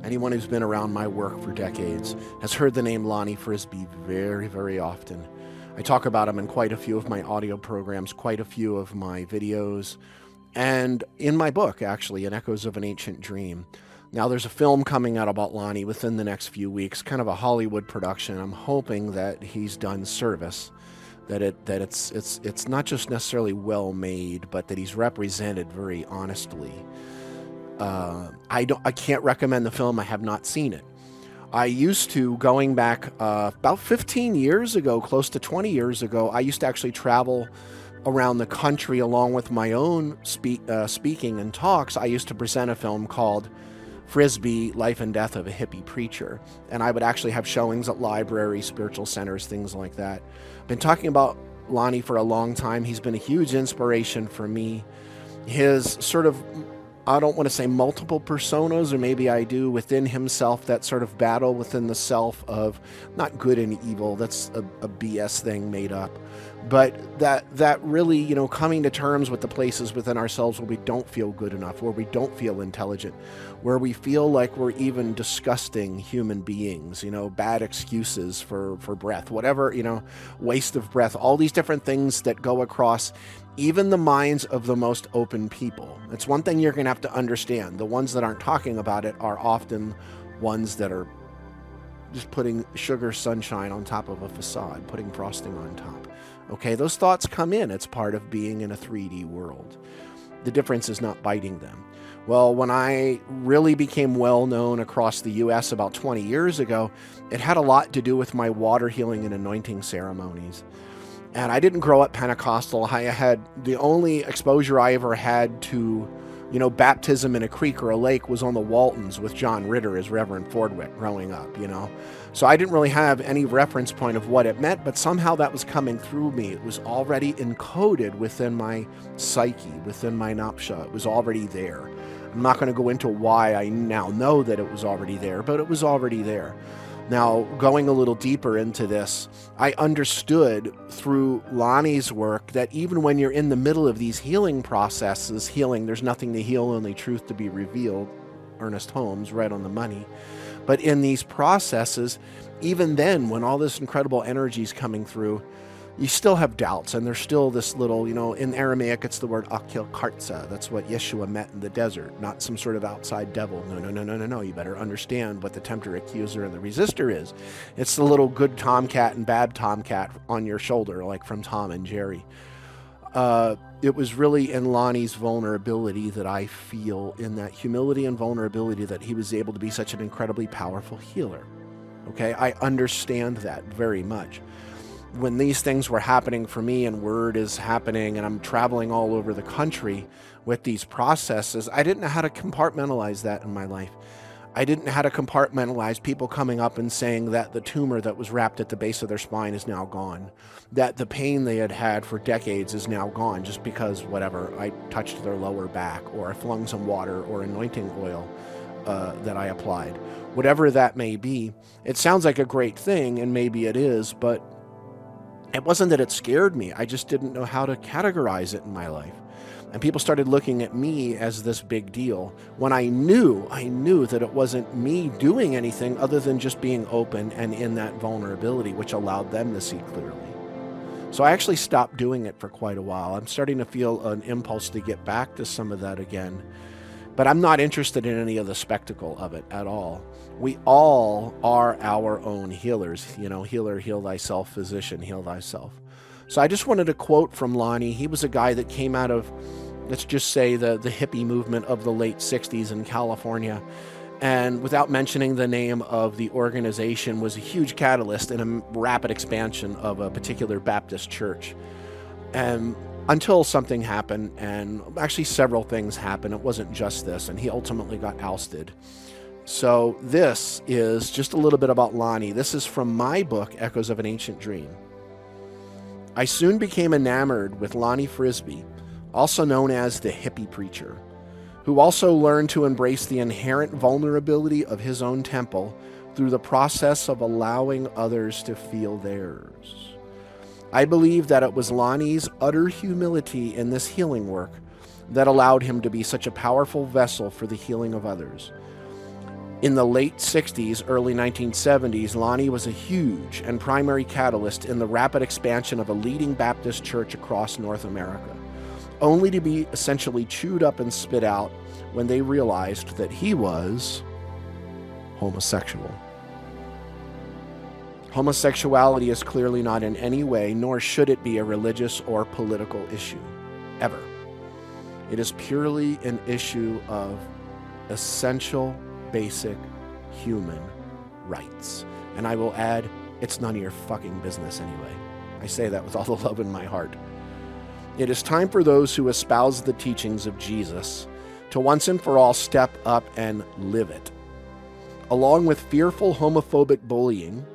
Anyone who's been around my work for decades has heard the name Lonnie Frisbee very, very often. I talk about him in quite a few of my audio programs, quite a few of my videos, and in my book, actually, In Echoes of an Ancient Dream. Now, there's a film coming out about Lonnie within the next few weeks, kind of a Hollywood production. I'm hoping that he's done service, that it's not just necessarily well made, but that he's represented very honestly. I can't recommend the film. I have not seen it. I used to, going back about 15 years ago, close to 20 years ago, I used to actually travel around the country along with my own speaking and talks. I used to present a film called Frisbee, Life and Death of a Hippie Preacher. And I would actually have showings at libraries, spiritual centers, things like that. I've been talking about Lonnie for a long time. He's been a huge inspiration for me. His sort of, I don't want to say multiple personas, or maybe I do, within himself, that sort of battle within the self of not good and evil. That's a BS thing made up. But that really, coming to terms with the places within ourselves where we don't feel good enough, where we don't feel intelligent, where we feel like we're even disgusting human beings, bad excuses for breath, whatever, waste of breath, all these different things that go across even the minds of the most open people. It's one thing you're going to have to understand. The ones that aren't talking about it are often ones that are just putting sugar sunshine on top of a facade, putting frosting on top. Okay, those thoughts come in. It's part of being in a 3D world. The difference is not biting them. Well, when I really became well known across the U.S. about 20 years ago, it had a lot to do with my water healing and anointing ceremonies. And I didn't grow up Pentecostal. I had the only exposure I ever had to, baptism in a creek or a lake was on the Waltons with John Ritter as Reverend Fordwick growing up, So I didn't really have any reference point of what it meant, but somehow that was coming through me. It was already encoded within my psyche, within my napsha. It was already there. I'm not going to go into why I now know that it was already there, but it was already there. Now, going a little deeper into this, I understood through Lonnie's work that even when you're in the middle of these healing processes, there's nothing to heal, only truth to be revealed. Ernest Holmes, right on the money. But in these processes, even then, when all this incredible energy is coming through, you still have doubts, and there's still this little, in Aramaic, it's the word akil kartza. That's what Yeshua met in the desert, not some sort of outside devil. No. You better understand what the tempter, accuser, and the resistor is. It's the little good tomcat and bad tomcat on your shoulder, like from Tom and Jerry. It was really in Lonnie's vulnerability that I feel, in that humility and vulnerability, that he was able to be such an incredibly powerful healer. Okay, I understand that very much. When these things were happening for me and word is happening and I'm traveling all over the country with these processes, I didn't know how to compartmentalize that in my life. I didn't know how to compartmentalize people coming up and saying that the tumor that was wrapped at the base of their spine is now gone, that the pain they had had for decades is now gone just because, whatever, I touched their lower back, or I flung some water or anointing oil that I applied. Whatever that may be, it sounds like a great thing, and maybe it is, but it wasn't that it scared me. I just didn't know how to categorize it in my life. And people started looking at me as this big deal when I knew that it wasn't me doing anything other than just being open and in that vulnerability, which allowed them to see clearly. So I actually stopped doing it for quite a while. I'm starting to feel an impulse to get back to some of that again. But I'm not interested in any of the spectacle of it at all. We all are our own healers. Healer, heal thyself, physician, heal thyself. So I just wanted to quote from Lonnie. He was a guy that came out of, let's just say, the hippie movement of the late 60s in California. And without mentioning the name of the organization, was a huge catalyst in a rapid expansion of a particular Baptist church. And until something happened, and actually several things happened. It wasn't just this, and he ultimately got ousted. So this is just a little bit about Lonnie. This is from my book, Echoes of an Ancient Dream. I soon became enamored with Lonnie Frisbee, also known as the Hippie Preacher, who also learned to embrace the inherent vulnerability of his own temple through the process of allowing others to feel theirs. I believe that it was Lonnie's utter humility in this healing work that allowed him to be such a powerful vessel for the healing of others. In the late 60s, early 1970s, Lonnie was a huge and primary catalyst in the rapid expansion of a leading Baptist church across North America, only to be essentially chewed up and spit out when they realized that he was homosexual. Homosexuality is clearly not in any way, nor should it be, a religious or political issue, ever. It is purely an issue of essential, basic human rights. And I will add, it's none of your fucking business anyway. I say that with all the love in my heart. It is time for those who espouse the teachings of Jesus to once and for all step up and live it. Along with fearful homophobic bullying,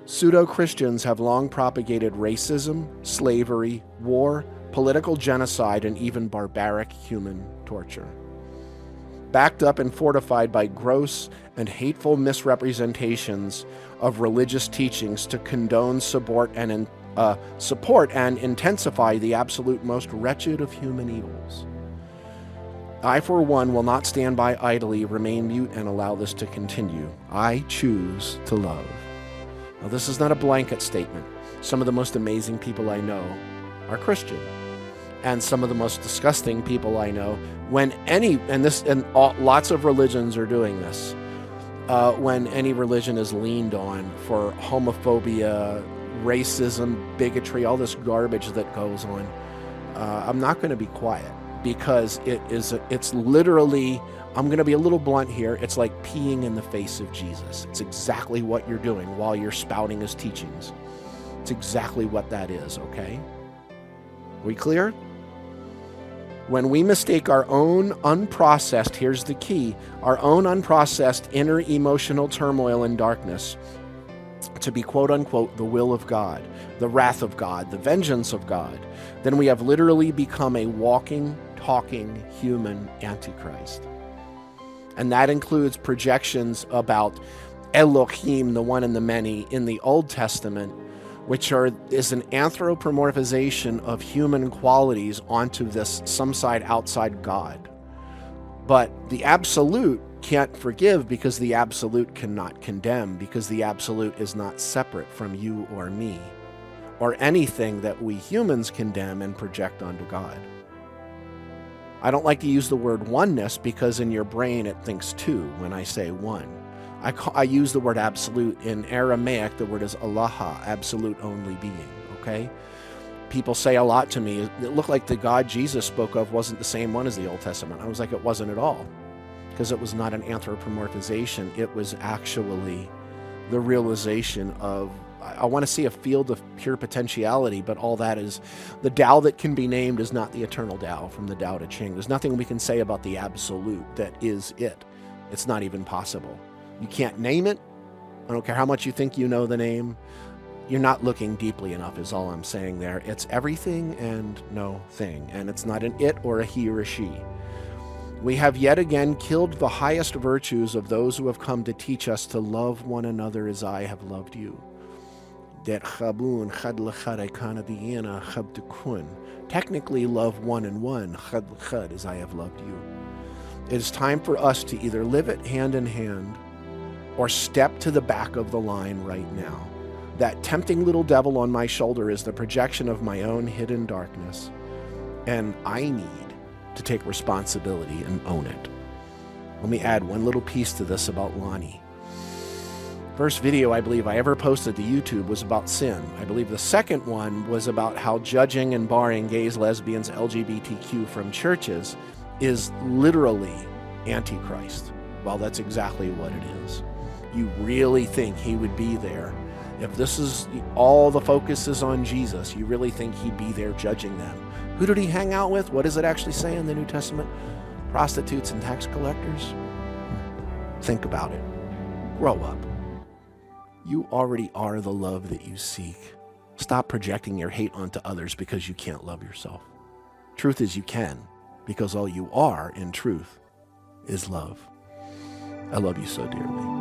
pseudo-Christians have long propagated racism, slavery, war, political genocide, and even barbaric human torture. Backed up and fortified by gross and hateful misrepresentations of religious teachings to condone, support, and intensify the absolute most wretched of human evils. I, for one, will not stand by idly, remain mute, and allow this to continue. I choose to love. Now, this is not a blanket statement. Some of the most amazing people I know are Christian. And some of the most disgusting people I know, lots of religions are doing this, when any religion is leaned on for homophobia, racism, bigotry, all this garbage that goes on, I'm not going to be quiet, because it's literally, I'm going to be a little blunt here, it's like peeing in the face of Jesus. It's exactly what you're doing while you're spouting his teachings. It's exactly what that is, okay? We clear? When we mistake our own unprocessed, here's the key, our own unprocessed inner emotional turmoil and darkness to be quote unquote the will of God, the wrath of God, the vengeance of God, then we have literally become a walking, talking human antichrist. And that includes projections about Elohim, the one and the many, in the Old Testament, which is an anthropomorphization of human qualities onto this some side outside God. But the absolute can't forgive, because the absolute cannot condemn, because the absolute is not separate from you or me, or anything that we humans condemn and project onto God. I don't like to use the word oneness, because in your brain it thinks two when I say one. I use the word absolute. In Aramaic, the word is Allaha, absolute only being, okay? People say a lot to me, it looked like the God Jesus spoke of wasn't the same one as the Old Testament. I was like, it wasn't at all, because it was not an anthropomorphization. It was actually the realization of, I want to see a field of pure potentiality, but all that is, the Tao that can be named is not the eternal Tao from the Tao Te Ching. There's nothing we can say about the absolute that is it. It's not even possible. You can't name it. I don't care how much you think you know the name. You're not looking deeply enough is all I'm saying there. It's everything and no thing. And it's not an it or a he or a she. We have yet again killed the highest virtues of those who have come to teach us to love one another as I have loved you. Technically love one and one, as I have loved you. It is time for us to either live it hand in hand or step to the back of the line right now. That tempting little devil on my shoulder is the projection of my own hidden darkness, and I need to take responsibility and own it. Let me add one little piece to this about Lonnie. First video I believe I ever posted to YouTube was about sin. I believe the second one was about how judging and barring gays, lesbians, LGBTQ from churches is literally antichrist. Well, that's exactly what it is. You really think he would be there? If this is all the focus is on Jesus, you really think he'd be there judging them? Who did he hang out with? What does it actually say in the New Testament? Prostitutes and tax collectors? Think about it. Grow up. You already are the love that you seek. Stop projecting your hate onto others because you can't love yourself. Truth is you can, because all you are in truth is love. I love you so dearly.